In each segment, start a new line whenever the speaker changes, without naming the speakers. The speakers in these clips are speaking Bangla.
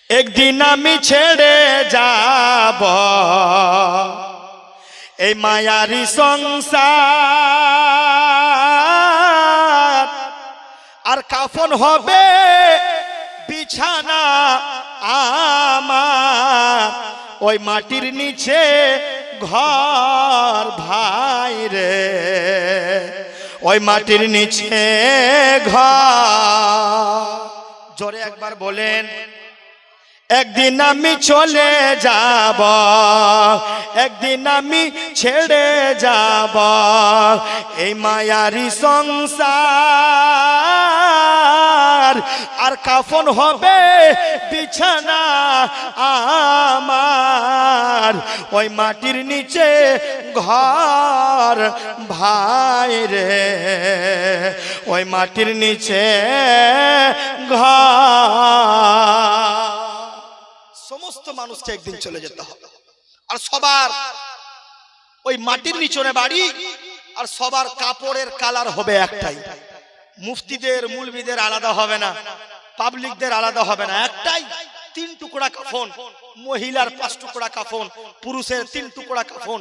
একদিন আমি ছেড়ে যাব এই মায়ারি সংসার, আর কাফন হবে বিছানা আমার, ওই মাটির নিচে ঘর ভাই রে, ওই মাটির নিচে ঘর। জোরে একবার বলেন, একদিন আমি চলে যাব, একদিন আমি ছেড়ে যাব এই মায়ারি সংসার, আর কাফন হবে বিছানা আমার, ওই মাটির নিচে ঘর ভাই রে, ওই মাটির নিচে ঘর। সমস্ত মানুষকে একদিন চলে যেতে হবে, আর সবার ওই মাটির নিচনে বাড়ি, আর সবার কাপড়ের কালার হবে একটাই। মুফতিদের মুলবিদের আলাদা হবে না, পাবলিকদের আলাদা হবে না, একটাই। 3 টুকরা কাফন, মহিলার 5 টুকরা কাফন, পুরুষের 3 টুকরা কাফন।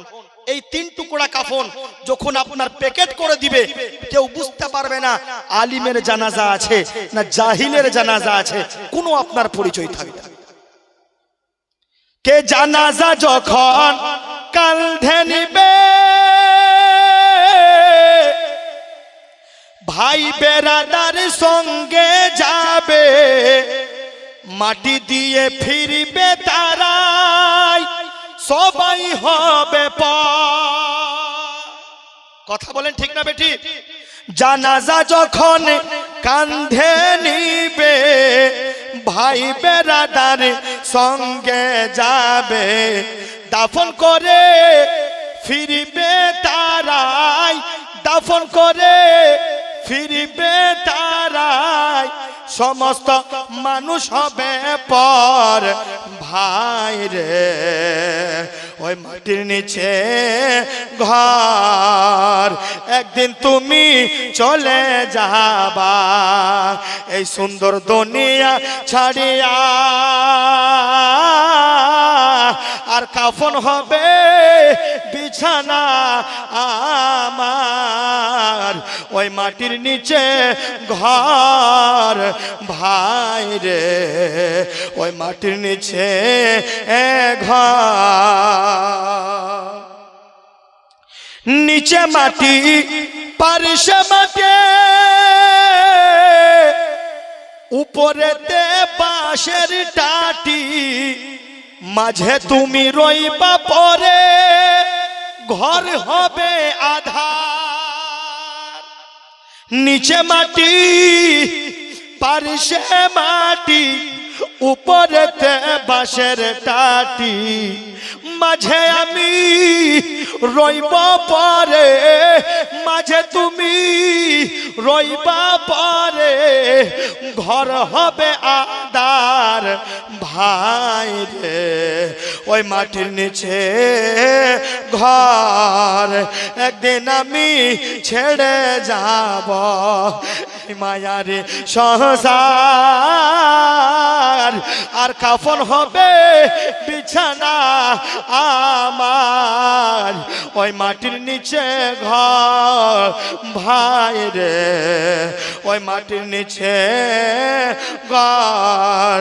এই 3 টুকরা কাফন যখন আপনার প্যাকেট করে দিবে, কেউ বুঝতে পারবে না আলিমের জানাজা আছে না জাহিলের জানাজা আছে, কোনো আপনার পরিচয় থাকবে না। কে জানাজা যখন কাঁধে নিবে, ভাই বেরাদার সঙ্গে যাবে, মাটি দিয়ে ফিরবে তারাই, সবাই হবে কথা বলেন ঠিক না বেটি? জানাজা যখন কাঁধে নিবে, ভাই বেরাদার সঙ্গে যাবে, দাফন করে ফিরবে তারাই, দাফন করে ফিরবে তারাই, সমস্ত মানুষ হবে পর ভাই রে, ওই মাটির নিচে ঘর। একদিন তুমি চলে যাবা এই সুন্দর দুনিয়া ছাড়িয়া, আর কাফন হবে বিছানা আমার, ওই মাটির নিচে ঘর ভাই রে, ওই মাটির নিচে ঘর। নিচে মাটি পারিসে মাটি, উপরেতে বাঁশের টাটি, মাঝে তুমি রইবা পরে, ঘর হবে আধার। নিচে মাটি পারিসে মাটি, উপরেতে বাঁশের টাটি, মাঝে আমি রইব পরে, মাঝে তুমি রইবা পরে, ঘর হবে আধার ভাই রে, ওই মাটির নিচে ঘর। একদিন আমি ছেড়ে যাব মায়ারে সংসার, আর কাফন হবে বিছানা আমার, ওই মাটির নিচে ঘর ভাই রে, ওই মাটির নিচে ঘর।